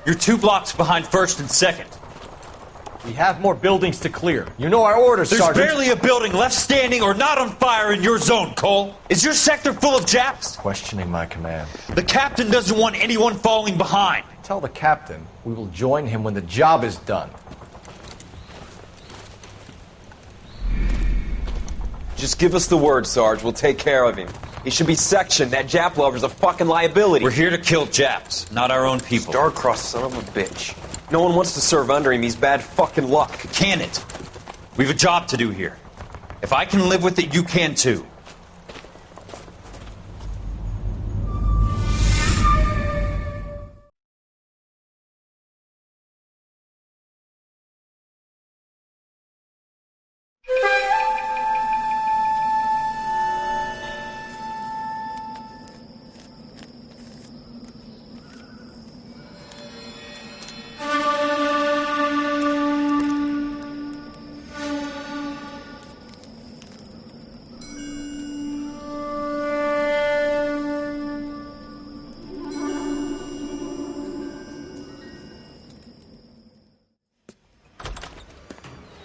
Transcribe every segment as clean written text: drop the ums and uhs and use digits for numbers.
You're 2 blocks behind 1st and 2nd. We have more buildings to clear. You know our orders, There's Sergeant. barely a building left standing or not on fire in your zone, Cole. Is your sector full of Japs? Questioning my command. The captain doesn't want anyone falling behind. Tell the captain we will join him when the job is done. Just give us the word, Sarge. We'll take care of him. He should be sectioned. That Jap lover's a fucking liability. We're here to kill Japs, not our own people. Star-crossed son of a bitch. No one wants to serve under him. He's bad fucking luck. Can it? We've a job to do here. If I can live with it, you can too.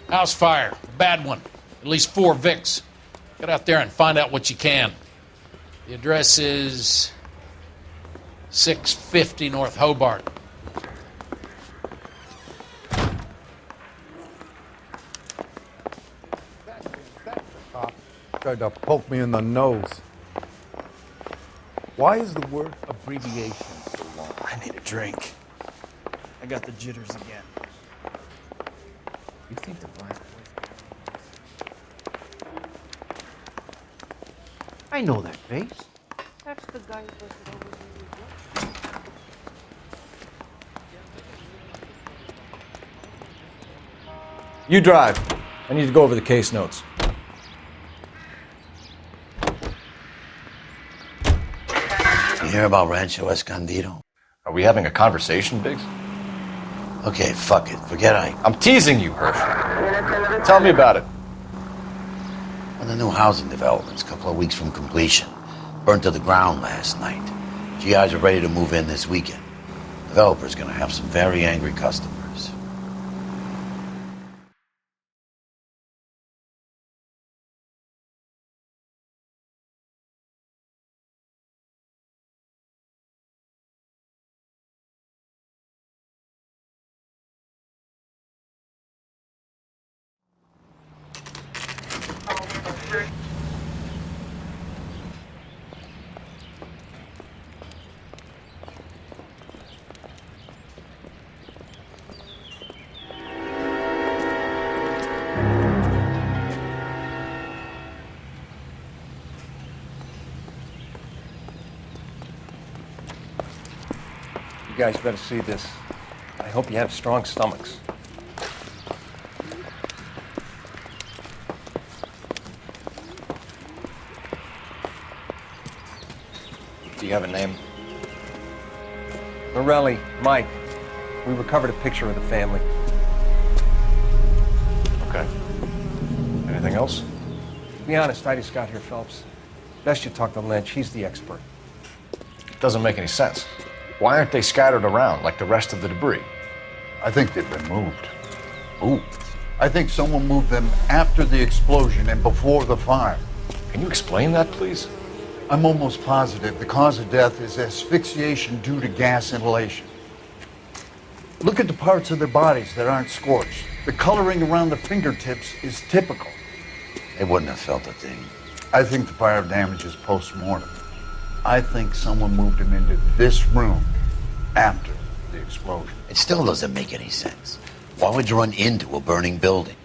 House fire. Bad one. At least 4 Vicks. Get out there and find out what you can. The address is 650 North Hobart. Tried to poke me in the nose. Why is the word abbreviation so long? I need a drink. I got the jitters again. You think the black boy... I know that face. That's the guy who busted over the You drive. I need to go over the case notes. You hear about Rancho Escondido? Are we having a conversation, Biggs? Okay, fuck it. Forget Ike. I'm teasing you, Hirsch. Tell me about it. Well, the new housing development's a couple of weeks from completion. Burnt to the ground last night. GIs are ready to move in this weekend. Developer's gonna have some very angry customers. You guys better see this. I hope you have strong stomachs. Do you have a name? Morelli, Mike. We recovered a picture of the family. Okay. Anything else? To be honest, I just got here, Phelps. Best you talk to Lynch. He's the expert. Doesn't make any sense. Why aren't they scattered around like the rest of the debris? I think they've been moved. Ooh. I think someone moved them after the explosion and before the fire. Can you explain that, please? I'm almost positive the cause of death is asphyxiation due to gas inhalation. Look at the parts of their bodies that aren't scorched. The coloring around the fingertips is typical. They wouldn't have felt a thing. I think the fire damage is post-mortem. I think someone moved him into this room after the explosion. It still doesn't make any sense. Why would you run into a burning building?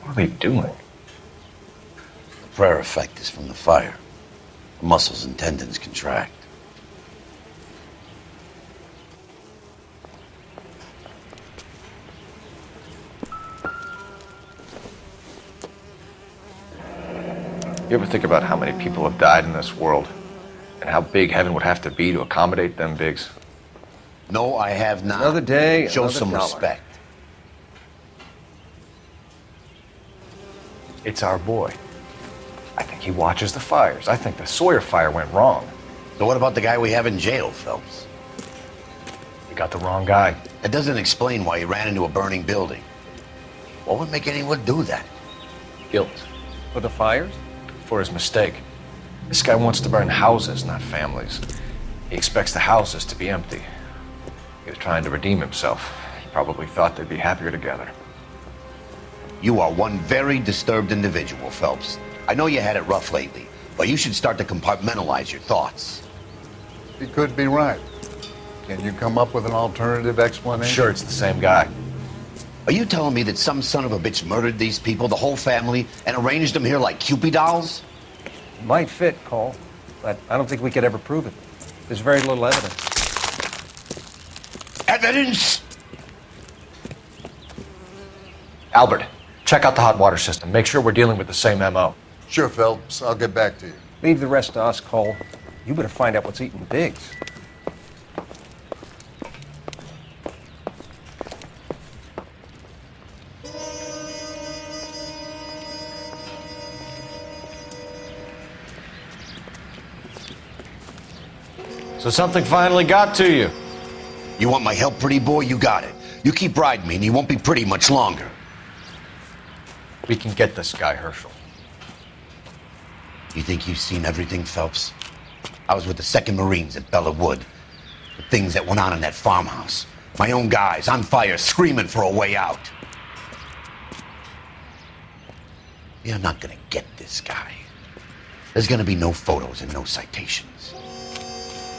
What are they doing? The prayer effect is from the fire. The muscles and tendons contract. You ever think about how many people have died in this world? And how big heaven would have to be to accommodate them, Biggs? No, I have not. Another day, Show another some dollar. respect. It's our boy. I think He watches the fires. I think the Sawyer fire went wrong. So what about the guy we have in jail, Phelps? You got the wrong guy. That doesn't explain why he ran into a burning building. What would make anyone do that? Guilt. For the fires? For his mistake. This guy wants to burn houses, not families. He expects the houses to be empty. He was trying to redeem himself. He probably thought they'd be happier together. You are one very disturbed individual, Phelps. I know you had it rough lately, but you should start to compartmentalize your thoughts. He could be right. Can you come up with an alternative explanation? Sure, it's the same guy. Are you telling me that some son of a bitch murdered these people, the whole family, and arranged them here like Cupid dolls? Might fit, Cole, but I don't think we could ever prove it. There's very little evidence. Evidence? Albert, check out the hot water system. Make sure we're dealing with the same MO. Sure, Phelps. I'll get back to you. Leave the rest to us, Cole. You better find out what's eating Biggs. So something finally got to you. You want my help, pretty boy? You got it. You keep riding me and you won't be pretty much longer. We can get this guy, Herschel. You think you've seen everything, Phelps? I was with the 2nd Marines at Bella Wood. The things that went on in that farmhouse. My own guys on fire, screaming for a way out. You're not gonna get this guy. There's gonna be no photos and no citations.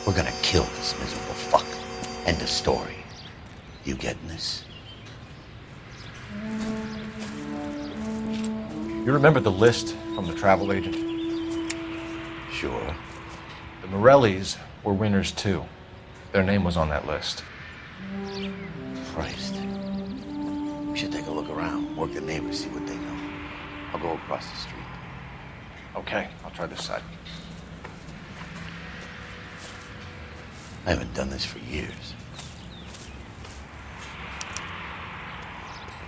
We're gonna kill this miserable fuck. End of story. You getting this? You remember the list from the travel agent? Sure. The Morellis were winners too. Their name was on that list. Christ. We should take a look around, work the neighbors, see what they know. I'll go across the street. Okay, I'll try this side. I haven't done this for years.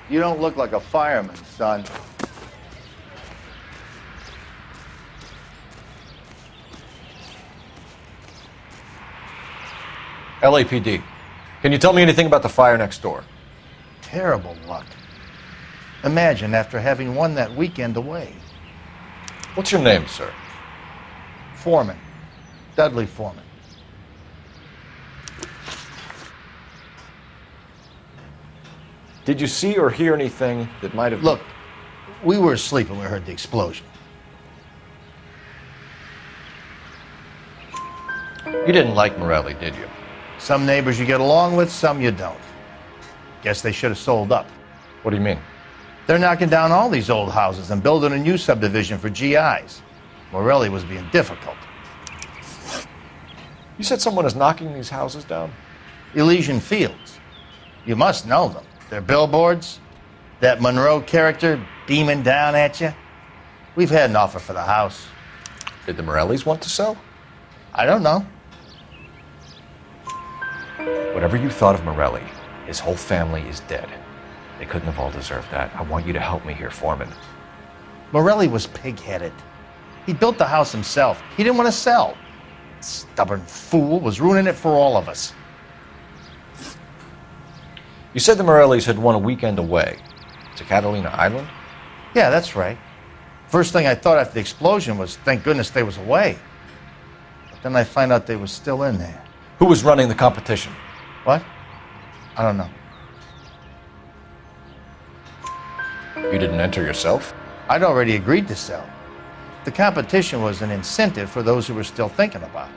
You don't look like a fireman, son. LAPD. Can you tell me anything about the fire next door? Terrible luck. Imagine after having won that weekend away. What's your name, sir? Foreman. Dudley Foreman. Did you see or hear anything that might have... Look, we were asleep when we heard the explosion. You didn't like Morelli, did you? Some neighbors you get along with, some you don't. Guess they should have sold up. What do you mean? They're knocking down all these old houses and building a new subdivision for GIs. Morelli was being difficult. You said someone is knocking these houses down? Elysian Fields. You must know them. Their billboards, that Monroe character beaming down at you. We've had an offer for the house. Did the Morellis want to sell? I don't know. Whatever you thought of Morelli, his whole family is dead. They couldn't have all deserved that. I want you to help me here, Foreman. Morelli was pig-headed. He built the house himself. He didn't want to sell. Stubborn fool was ruining it for all of us. You said the Morellis had won a weekend away to Catalina Island? Yeah, that's right. First thing I thought after the explosion was, thank goodness they was away. But then I find out they was still in there. Who was running the competition? What? I don't know. You didn't enter yourself? I'd already agreed to sell. The competition was an incentive for those who were still thinking about it.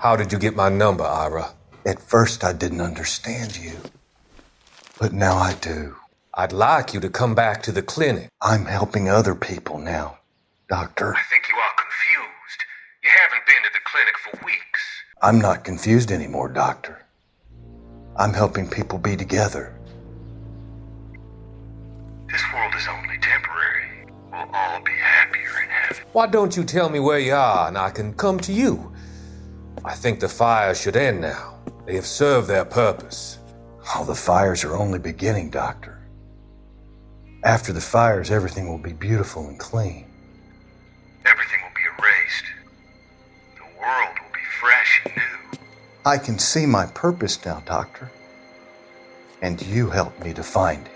How did you get my number, Ira? At first, I didn't understand you. But now I do. I'd like you to come back to the clinic. I'm helping other people now, Doctor. I think you are confused. You haven't been to the clinic for weeks. I'm not confused anymore, Doctor. I'm helping people be together. This world is only temporary. We'll all be happier in heaven. Why don't you tell me where you are and I can come to you? I think the fire should end now. They have served their purpose. Oh, the fires are only beginning, Doctor. After the fires, everything will be beautiful and clean. Everything will be erased. The world will be fresh and new. I can see my purpose now, Doctor. And you helped me to find it.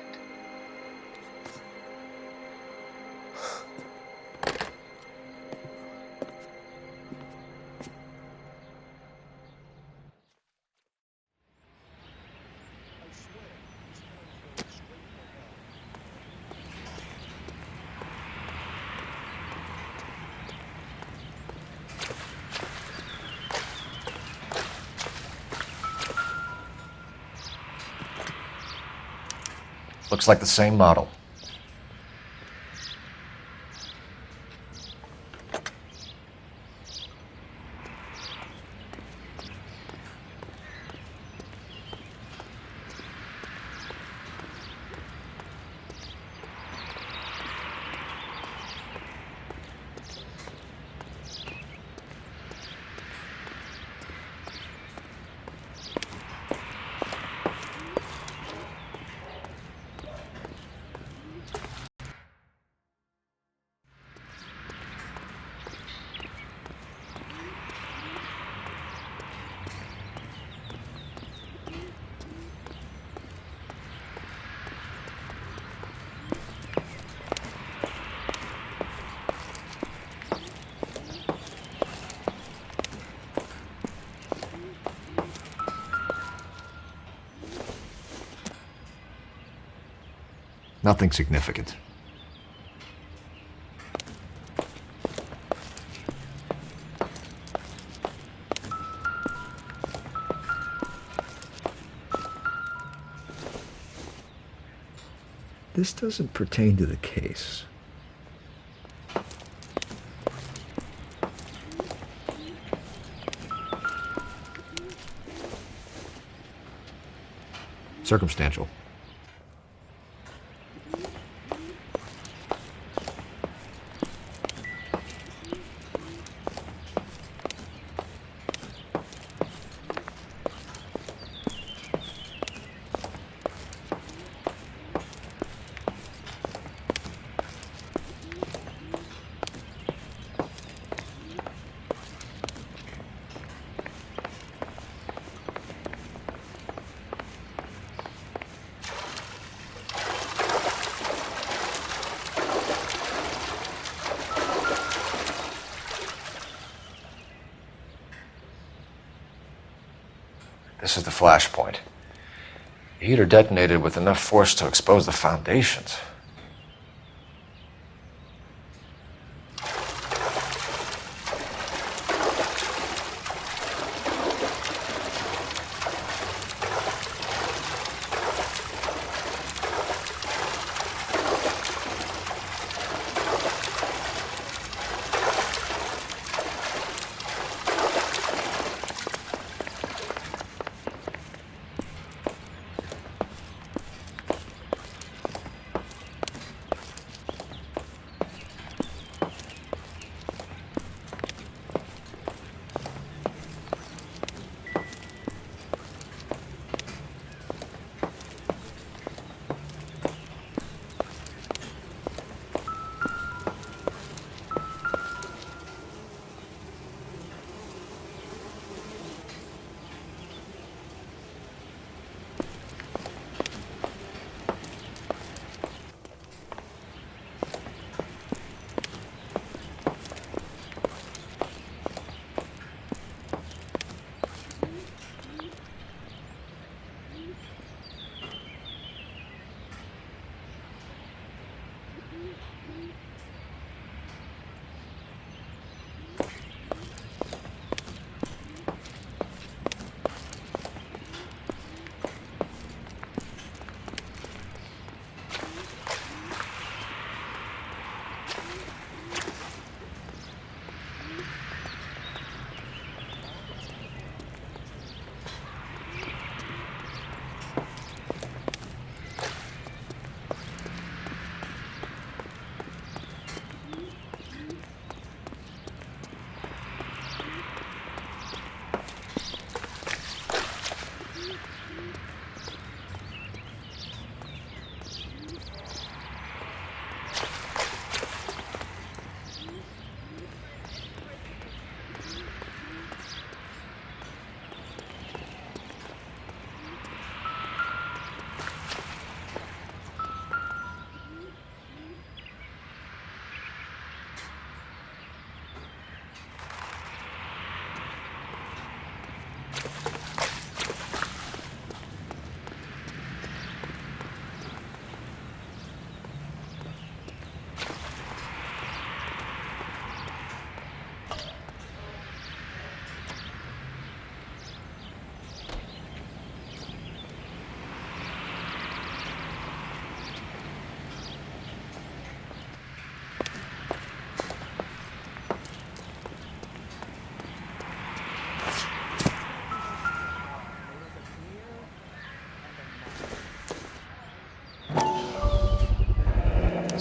Looks like the same model. Nothing significant. This doesn't pertain to the case. Circumstantial. This is the flashpoint. The heater detonated with enough force to expose the foundations.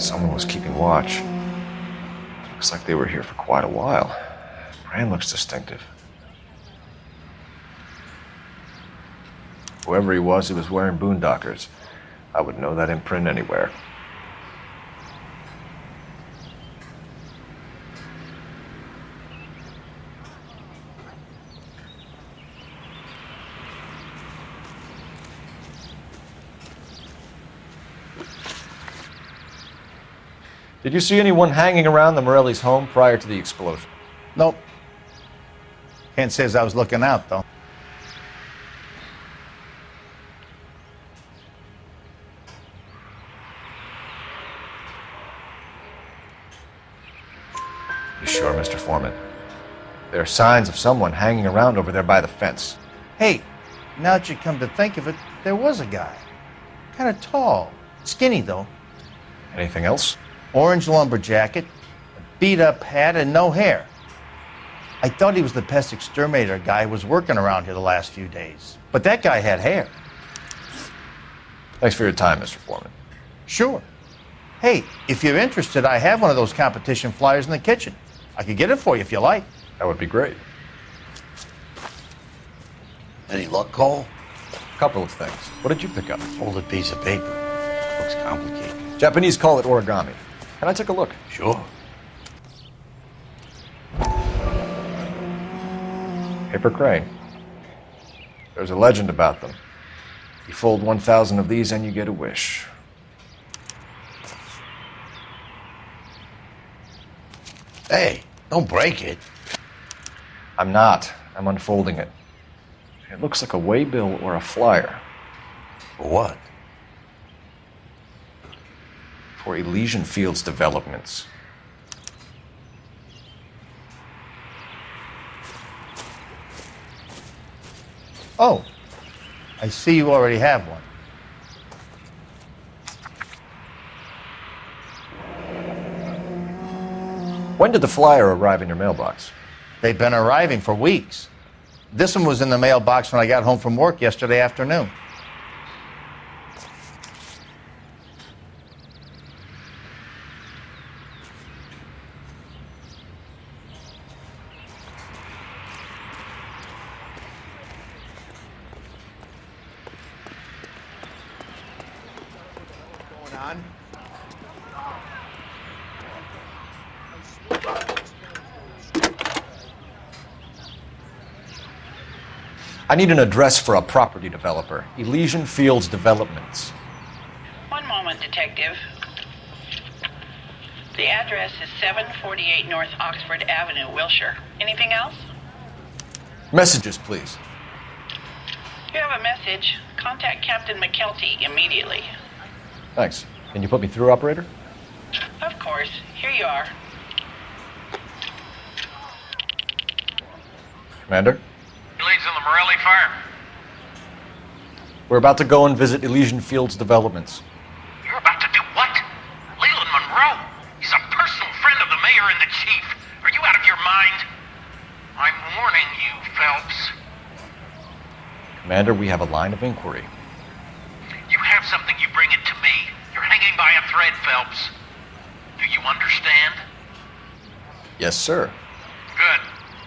Someone was keeping watch. Looks like they were here for quite a while. Brand looks distinctive. Whoever he was wearing boondockers. I would know that imprint anywhere. Did you see anyone hanging around the Morelli's home prior to the explosion? Nope. Can't say as I was looking out, though. You sure, Mr. Foreman? There are signs of someone hanging around over there by the fence. Hey, now that you come to think of it, there was a guy. Kind of tall. Skinny, though. Anything else? Orange lumber jacket, a beat-up hat, and no hair. I thought he was the pest exterminator guy who was working around here the last few days. But that guy had hair. Thanks for your time, Mr. Foreman. Sure. Hey, if you're interested, I have one of those competition flyers in the kitchen. I could get it for you if you like. That would be great. Any luck, Cole? Couple of things. What did you pick up? Folded piece of paper. Looks complicated. Japanese call it origami. Can I take a look? Sure. Paper crane. There's a legend about them. You fold 1,000 of these and you get a wish. Hey, don't break it. I'm not. I'm unfolding it. It looks like a waybill or a flyer. For what? For Elysian Fields developments. Oh, I see you already have one. When did the flyer arrive in your mailbox? They've been arriving for weeks. This one was in the mailbox when I got home from work yesterday afternoon. I need an address for a property developer. Elysian Fields Developments. One moment, Detective. The address is 748 North Oxford Avenue, Wilshire. Anything else? Messages, please. You have a message. Contact Captain McKelty immediately. Thanks. Can you put me through, operator? Of course. Here you are. Commander? Leads on the Morelli fire. We're about to go and visit Elysian Fields Developments. You're about to do what? Leland Monroe? He's a personal friend of the mayor and the chief. Are you out of your mind? I'm warning you, Phelps. Commander, we have a line of inquiry. You have something, you bring it to me. You're hanging by a thread, Phelps. Do you understand? Yes, sir. Good.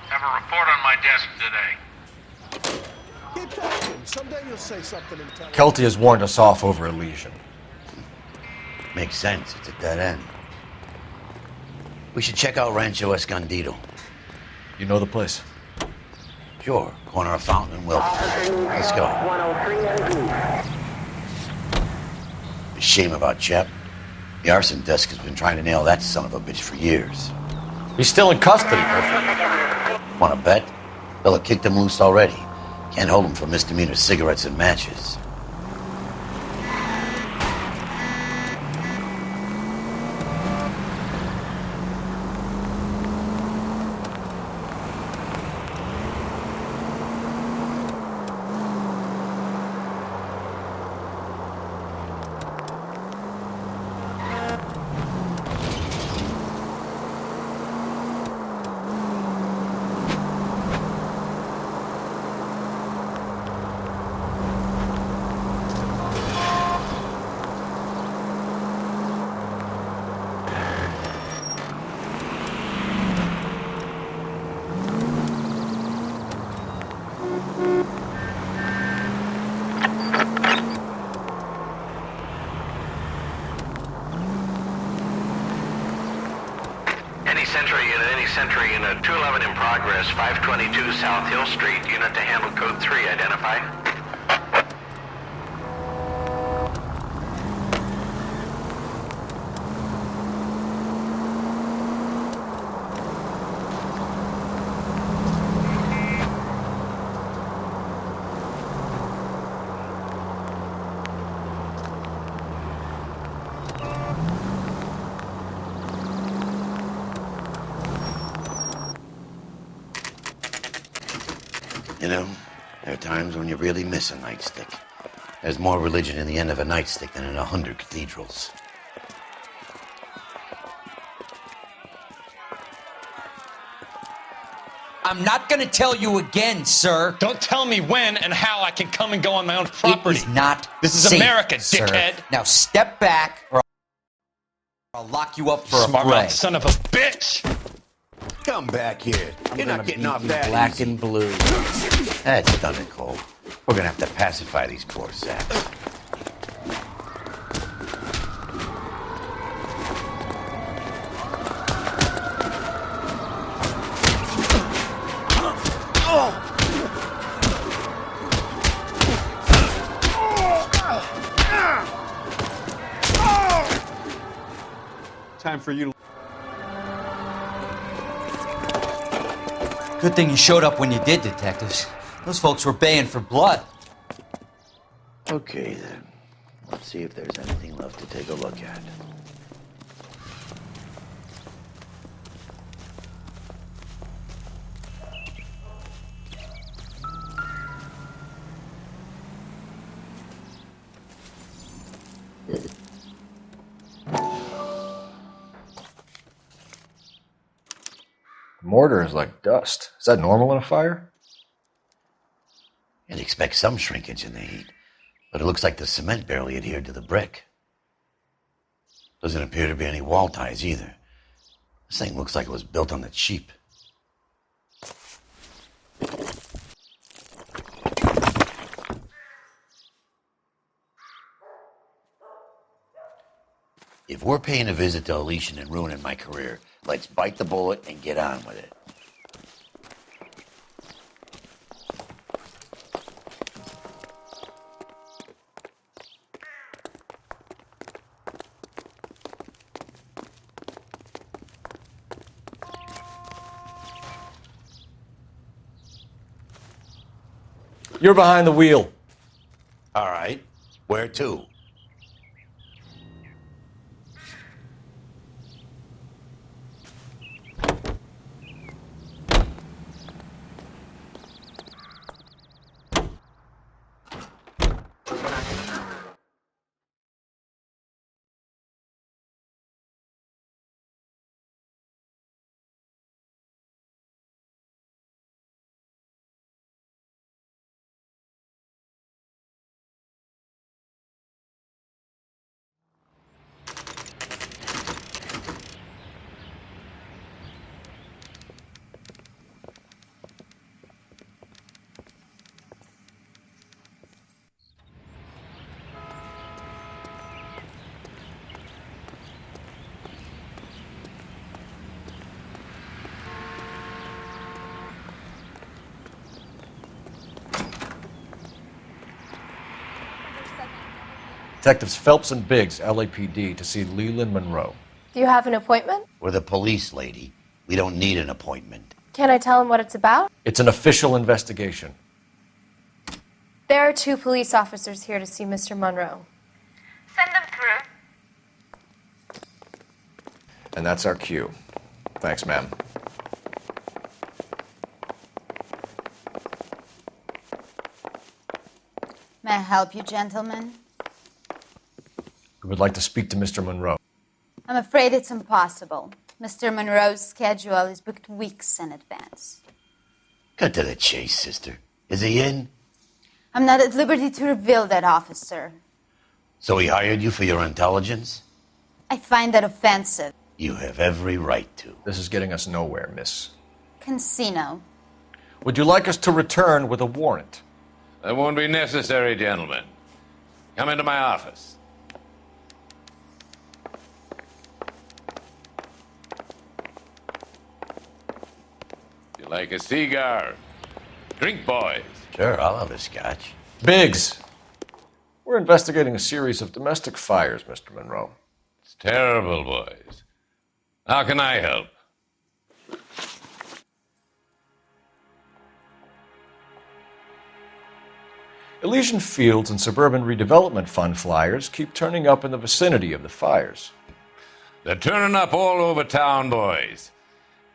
Have a report on my desk today. Keep talking. Someday you'll say something intelligent. Kelty has warned us off over Elysian. Makes sense. It's a dead end. We should check out Rancho Escondido. You know the place? Sure. Corner of Fountain and Wilton. Let's go. A shame about Jep. The arson desk has been trying to nail that son of a bitch for years. He's still in custody. Want to bet? They'll have kicked him loose already. Can't hold him for misdemeanor cigarettes and matches. Any sentry unit 211 in progress, 522 South Hill Street. Unit to handle code 3, identify. You know, there are times when you really miss a nightstick. There's more religion in the end of a nightstick than in 100 cathedrals. I'm not gonna tell you again, sir. Don't tell me when and how I can come and go on my own property. It is not This is safe, America, sir. dickhead. Now step back or I'll lock you up for a Smart fray. mouth son of a bitch! Come back here. I'm You're gonna not getting beat off you that black easy. and blue. That's done it, Cole. We're gonna have to pacify these poor saps. Time for you to... Good thing you showed up when you did, detectives. Those folks were baying for blood. Okay, then. Let's see if there's anything left to take a look at. Mortar is like dust. Is that normal in a fire? You'd expect some shrinkage in the heat, but it looks like the cement barely adhered to the brick. Doesn't appear to be any wall ties either. This thing looks like it was built on the cheap. If we're paying a visit to Elysian and ruining my career, let's bite the bullet and get on with it. You're behind the wheel. All right. Where to? Detectives Phelps and Biggs, LAPD, to see Leland Monroe. Do you have an appointment? We're the police, lady. We don't need an appointment. Can I tell him what it's about? It's an official investigation. There are 2 police officers here to see Mr. Monroe. Send them through. And that's our cue. Thanks, ma'am. May I help you, gentlemen? We would like to speak to Mr. Monroe. I'm afraid it's impossible. Mr. Monroe's schedule is booked weeks in advance. Cut to the chase, sister. Is he in? I'm not at liberty to reveal that, officer. So he hired you for your intelligence? I find that offensive. You have every right to. This is getting us nowhere, miss. Casino. Would you like us to return with a warrant? That won't be necessary, gentlemen. Come into my office. You like a cigar? Drink, boys. Sure, I'll have a scotch. Biggs! We're investigating a series of domestic fires, Mr. Monroe. It's terrible, boys. How can I help? Elysian Fields and Suburban Redevelopment Fund flyers keep turning up in the vicinity of the fires. They're turning up all over town, boys.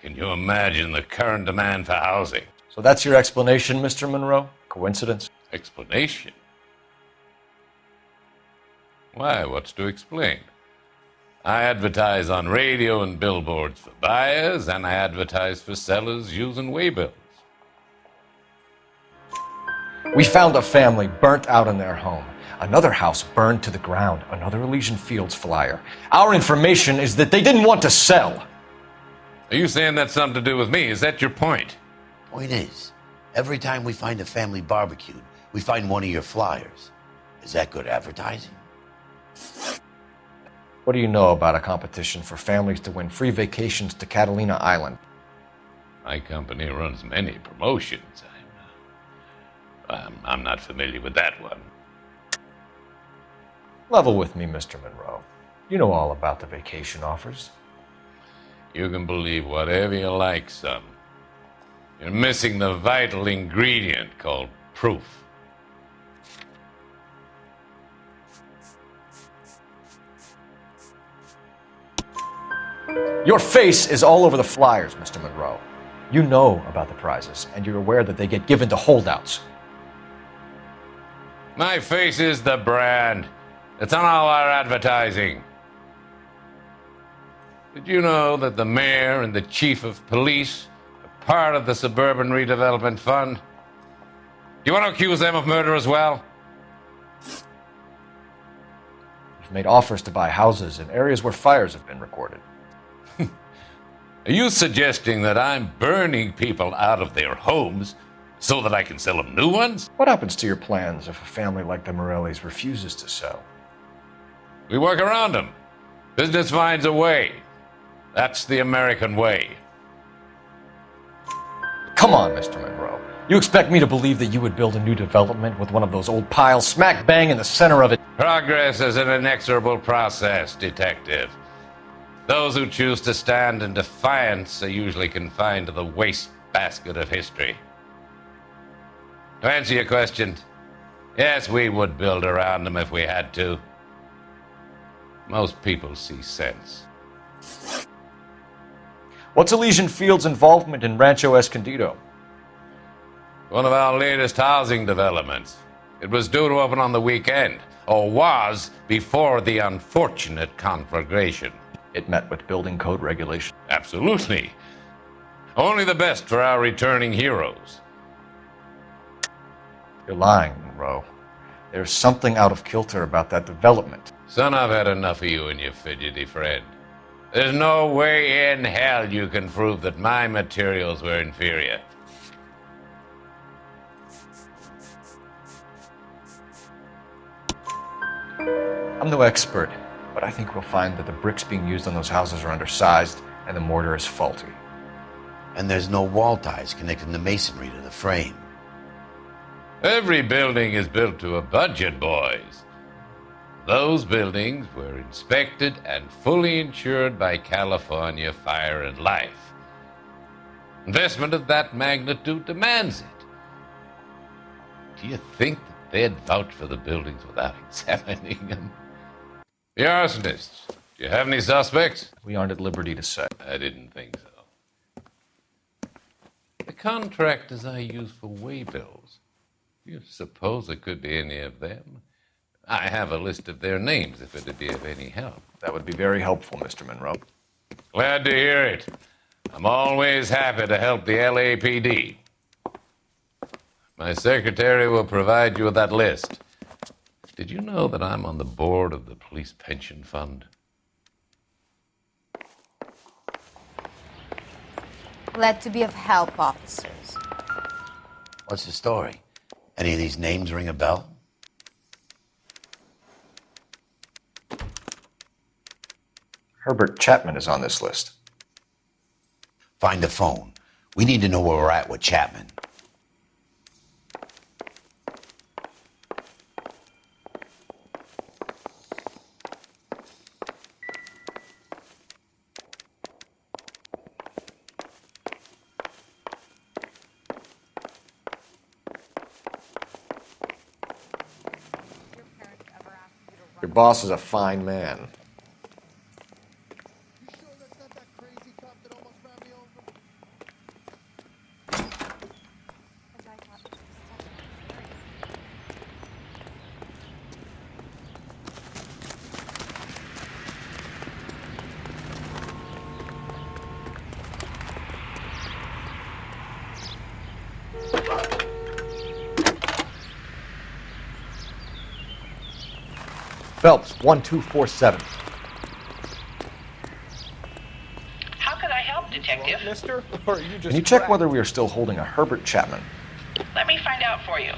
Can you imagine the current demand for housing? So that's your explanation, Mr. Monroe? Coincidence? Explanation? Why, what's to explain? I advertise on radio and billboards for buyers, and I advertise for sellers using waybills. We found a family burnt out in their home. Another house burned to the ground. Another Elysian Fields flyer. Our information is that they didn't want to sell. Are you saying that's something to do with me? Is that your point? Point is, every time we find a family barbecued, we find one of your flyers. Is that good advertising? What do you know about a competition for families to win free vacations to Catalina Island? My company runs many promotions. I'm not familiar with that one. Level with me, Mr. Monroe. You know all about the vacation offers. You can believe whatever you like, son. You're missing the vital ingredient called proof. Your face is all over the flyers, Mr. Monroe. You know about the prizes, and you're aware that they get given to holdouts. My face is the brand. It's on all our advertising. Did you know that the mayor and the chief of police are part of the Suburban Redevelopment Fund? Do you want to accuse them of murder as well? You've made offers to buy houses in areas where fires have been recorded. Are you suggesting that I'm burning people out of their homes so that I can sell them new ones? What happens to your plans if a family like the Morellis refuses to sell? We work around them. Business finds a way. That's the American way. Come on, Mr. Monroe. You expect me to believe that you would build a new development with one of those old piles smack bang in the center of it? Progress is an inexorable process, detective. Those who choose to stand in defiance are usually confined to the wastebasket of history. To answer your question, yes, we would build around them if we had to. Most people see sense. What's Elysian Fields' involvement in Rancho Escondido? One of our latest housing developments. It was due to open on the weekend, or was before the unfortunate conflagration. It met with building code regulations. Absolutely. Only the best for our returning heroes. You're lying, Monroe. There's something out of kilter about that development. Son, I've had enough of you and your fidgety friend. There's no way in hell you can prove that my materials were inferior. I'm no expert, but I think we'll find that the bricks being used on those houses are undersized and the mortar is faulty. And there's no wall ties connecting the masonry to the frame. Every building is built to a budget, boys. Those buildings were inspected and fully insured by California Fire and Life. Investment of that magnitude demands it. Do you think that they'd vouch for the buildings without examining them? The arsonists, do you have any suspects? We aren't at liberty to say. I didn't think so. The contractors I use for waybills, do you suppose it could be any of them? I have a list of their names if it'd be of any help. That would be very helpful, Mr. Monroe. Glad to hear it. I'm always happy to help the LAPD. My secretary will provide you with that list. Did you know that I'm on the board of the Police Pension Fund? Glad to be of help, officers. What's the story? Any of these names ring a bell? Herbert Chapman is on this list. Find a phone. We need to know where we're at with Chapman. Your boss is a fine man. Phelps, 1247. How could I help, Detective? Mister? Or are you just Can you check whether we are still holding a Herbert Chapman? Let me find out for you.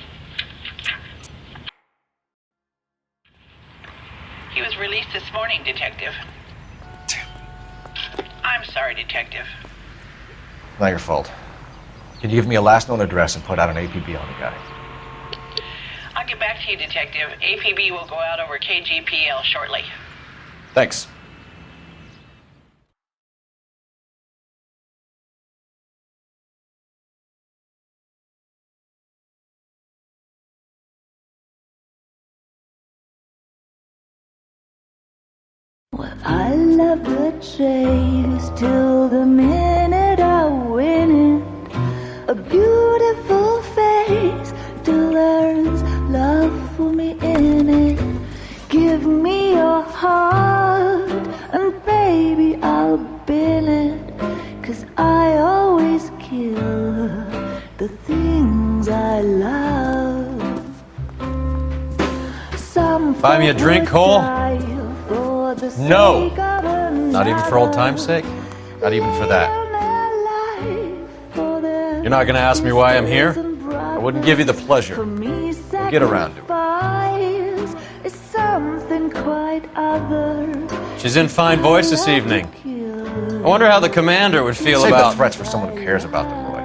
He was released this morning, Detective. I'm sorry, Detective. Not your fault. Can you give me a last known address and put out an APB on the guy? I'll get back to you, Detective. APB will go out over KGPL shortly. Thanks. Well, I love the chase till the minute I win it. A beautiful face till there's love for me in it. Give me your heart and baby I'll bill it. 'Cause I always kill the things I love. Some Buy me a drink, Cole? No! Not even for old time's sake? Not even for that. You're not gonna ask me why I'm here? I wouldn't give you the pleasure. We'll get around to it. She's in fine voice this evening. I wonder how the commander would feel Save about... the threats for someone who cares about them, Roy.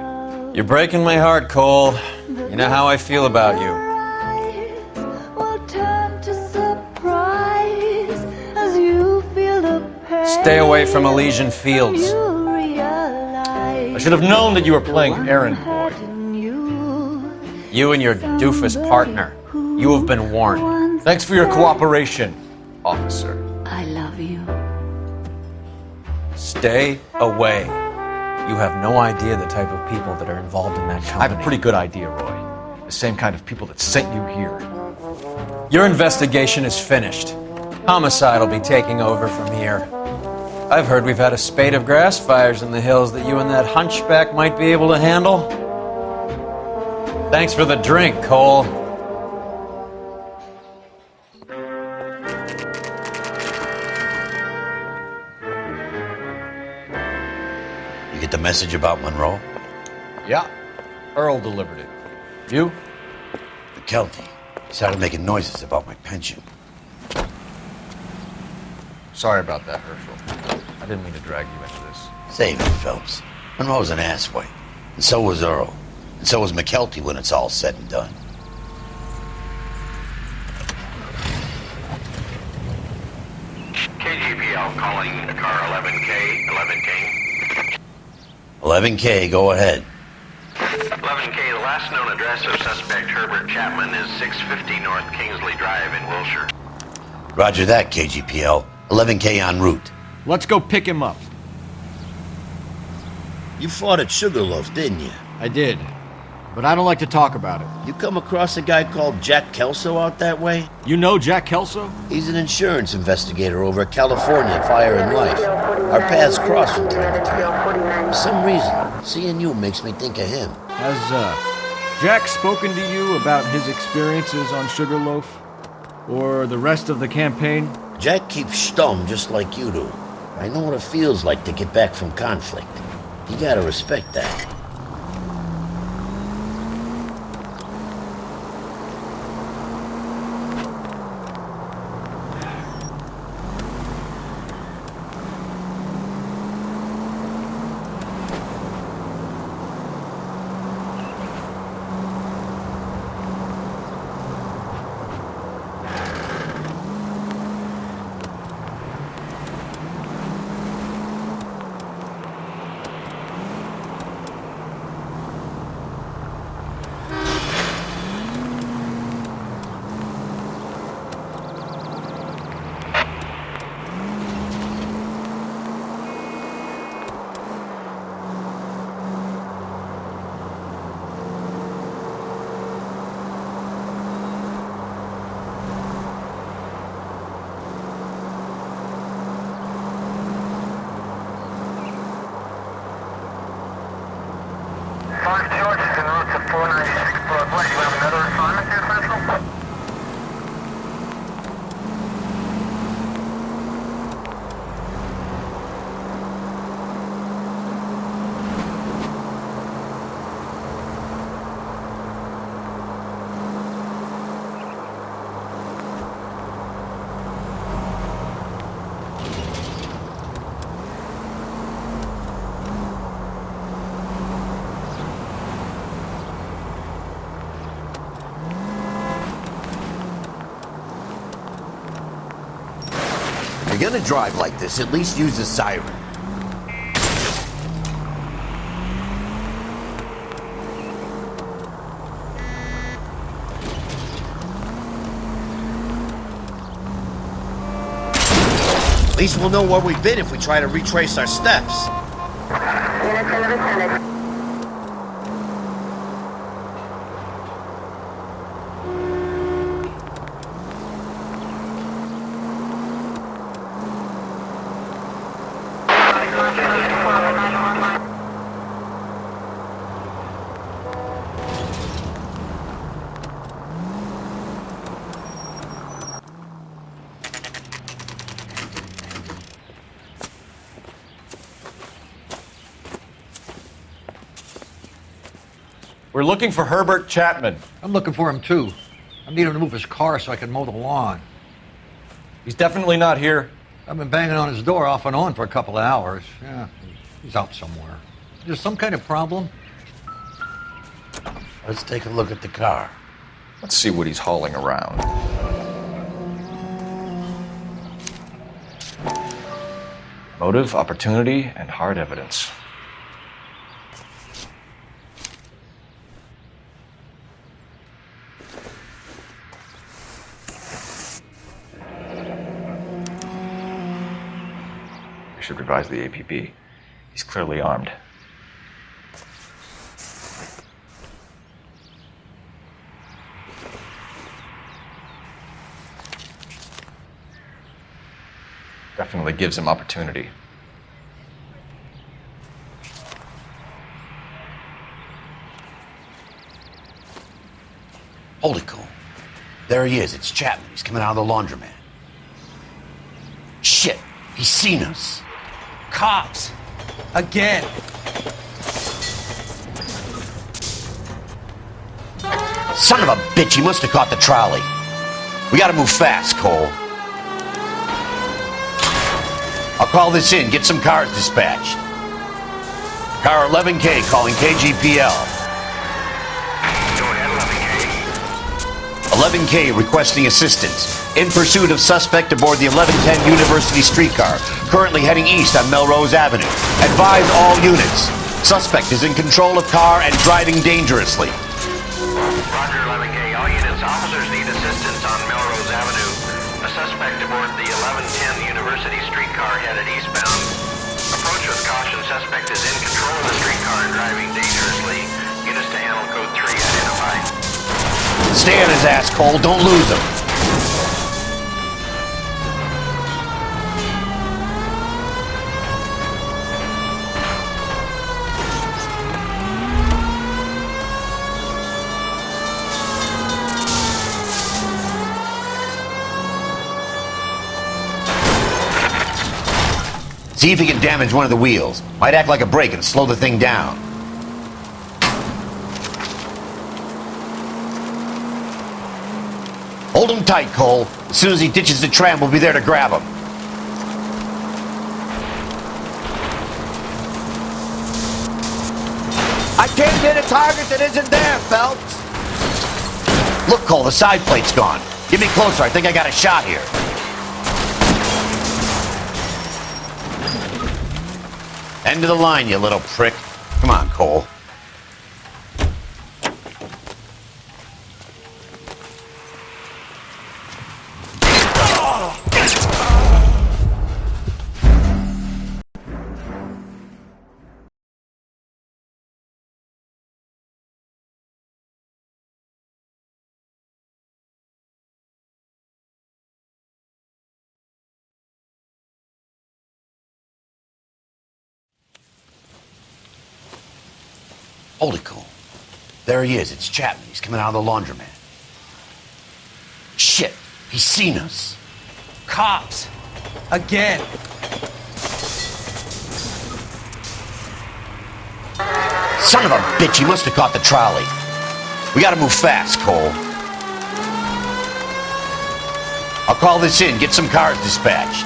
You're breaking my heart, Cole. You know how I feel about you. Stay away from Elysian Fields. I should have known that you were playing errand boy. You and your doofus partner. You have been warned. Thanks for your cooperation, officer. I love you. Stay away. You have no idea the type of people that are involved in that company. I have a pretty good idea, Roy. The same kind of people that sent you here. Your investigation is finished. Homicide will be taking over from here. I've heard we've had a spate of grass fires in the hills that you and that hunchback might be able to handle. Thanks for the drink, Cole. You get the message about Monroe? Yeah. Earl delivered it. You? The Kelty. He started making noises about my pension. Sorry about that, Herschel. I didn't mean to drag you into this. Save it, Phelps. Monroe's an asswipe. And so was Earl. And so was McKelty when it's all said and done. KGPL calling car 11K, 11K. 11K, go ahead. 11K, the last known address of suspect Herbert Chapman is 650 North Kingsley Drive in Wilshire. Roger that, KGPL. 11K en route. Let's go pick him up. You fought at Sugarloaf, didn't you? I did. But I don't like to talk about it. You come across a guy called Jack Kelso out that way? You know Jack Kelso? He's an insurance investigator over at California Fire and Life. Our paths cross from time to time. For some reason, seeing you makes me think of him. Has, Jack spoken to you about his experiences on Sugarloaf? Or the rest of the campaign? Jack keeps stum just like you do. I know what it feels like to get back from conflict. You gotta respect that. If you're gonna drive like this, at least use the siren. At least we'll know where we've been if we try to retrace our steps. We're looking for Herbert Chapman. I'm looking for him too. I need him to move his car so I can mow the lawn. He's definitely not here. I've been banging on his door off and on for a couple of hours. Yeah, he's out somewhere. Is there some kind of problem? Let's take a look at the car. Let's see what he's hauling around. Motive, opportunity, and hard evidence. I should revise the APB. He's clearly armed. Definitely gives him opportunity. Holy cool. There he is. It's Chapman. He's coming out of the laundromat. Shit. He's seen us. Cops! Again! Son of a bitch. He must have caught the trolley. We gotta move fast, Cole. I'll call this in. Get some cars dispatched. Car 11K calling KGPL. Go ahead, 11K. 11K requesting assistance. In pursuit of suspect aboard the 1110 University streetcar, currently heading east on Melrose Avenue. Advise all units. Suspect is in control of car and driving dangerously. Roger, 11K. All units, officers need assistance on Melrose Avenue. A suspect aboard the 1110 University streetcar headed eastbound. Approach with caution. Suspect is in control of the streetcar and driving dangerously. Units to handle code 3 identified. Stay on his ass, Cole. Don't lose him. See if he can damage one of the wheels. Might act like a brake and slow the thing down. Hold him tight, Cole. As soon as he ditches the tram, we'll be there to grab him. I can't hit a target that isn't there, Phelps! Look, Cole, the side plate's gone. Get me closer. I think I got a shot here. End of the line, you little prick. Come on, Cole. Holy cool. There he is. It's Chapman. He's coming out of the laundromat. Shit. He's seen us. Cops! Again! Son of a bitch. He must have caught the trolley. We gotta move fast, Cole. I'll call this in. Get some cars dispatched.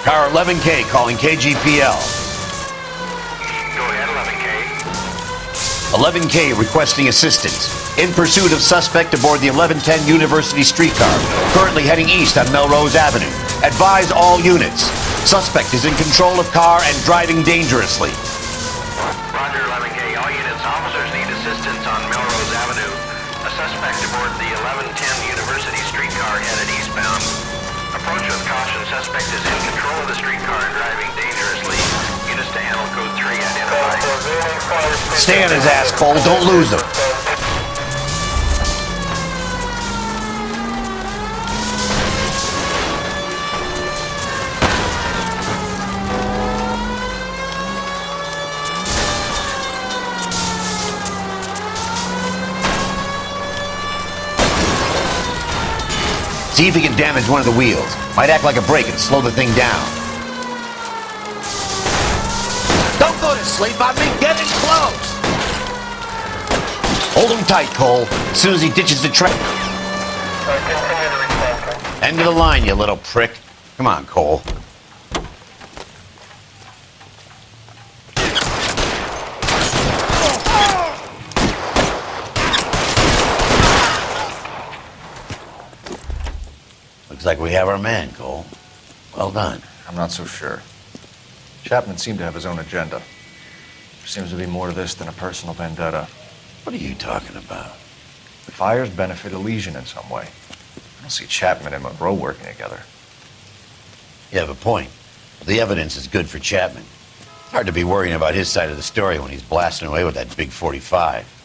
Car 11K calling KGPL. 11K requesting assistance. In pursuit of suspect aboard the 1110 University streetcar, currently heading east on Melrose Avenue. Advise all units. Suspect is in control of car and driving dangerously. Roger, 11K. All units, officers need assistance on Melrose Avenue. A suspect aboard the 1110 University streetcar headed eastbound. Approach with caution. Suspect is in control of the streetcar and driving dangerously. Units to handle code 3 identified. Stay on his ass, Cole. Don't lose him. See if he can damage one of the wheels. Might act like a brake and slow the thing down. Don't go to sleep on me. Get in close. Hold him tight, Cole. As soon as he ditches the track. End of the line, you little prick. Come on, Cole. Looks like we have our man, Cole. Well done. I'm not so sure. Chapman seemed to have his own agenda. There seems to be more to this than a personal vendetta. What are you talking about? The fires benefit Elysian in some way. I don't see Chapman and Monroe working together. You have a point. The evidence is good for Chapman. Hard to be worrying about his side of the story when he's blasting away with that big 45.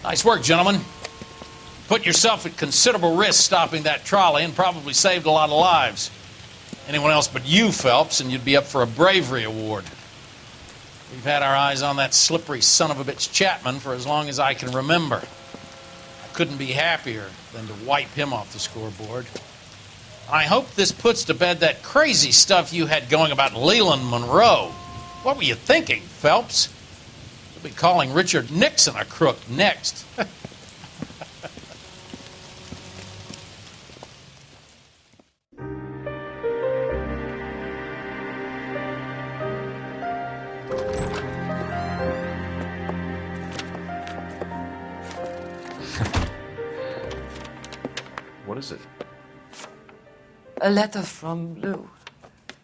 Nice work, gentlemen. Put yourself at considerable risk stopping that trolley and probably saved a lot of lives. Anyone else but you, Phelps, and you'd be up for a bravery award. We've had our eyes on that slippery son of a bitch Chapman for as long as I can remember. I couldn't be happier than to wipe him off the scoreboard. I hope this puts to bed that crazy stuff you had going about Leland Monroe. What were you thinking, Phelps? Be calling Richard Nixon a crook next. What is it? A letter from Lou.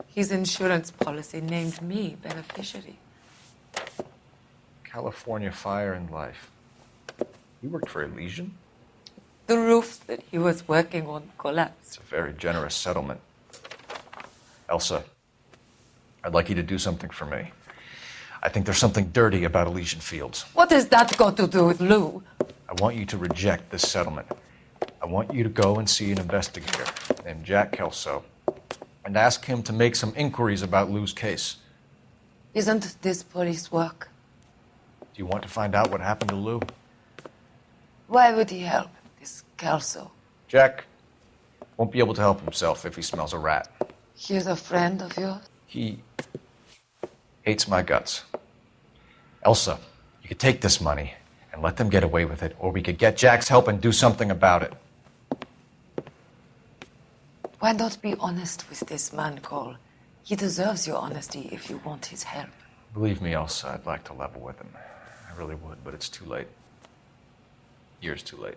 His insurance policy named me beneficiary. California Fire and Life. You worked for Elysian? The roof that he was working on collapsed. It's a very generous settlement. Elsa, I'd like you to do something for me. I think there's something dirty about Elysian Fields. What has that got to do with Lou? I want you to reject this settlement. I want you to go and see an investigator named Jack Kelso and ask him to make some inquiries about Lou's case. Isn't this police work? Do you want to find out what happened to Lou? Why would he help, this Kelso? Jack won't be able to help himself if he smells a rat. He's a friend of yours? He hates my guts. Elsa, you could take this money and let them get away with it, or we could get Jack's help and do something about it. Why not be honest with this man, Cole? He deserves your honesty if you want his help. Believe me, Elsa, I'd like to level with him. I really would, but it's too late. Years too late.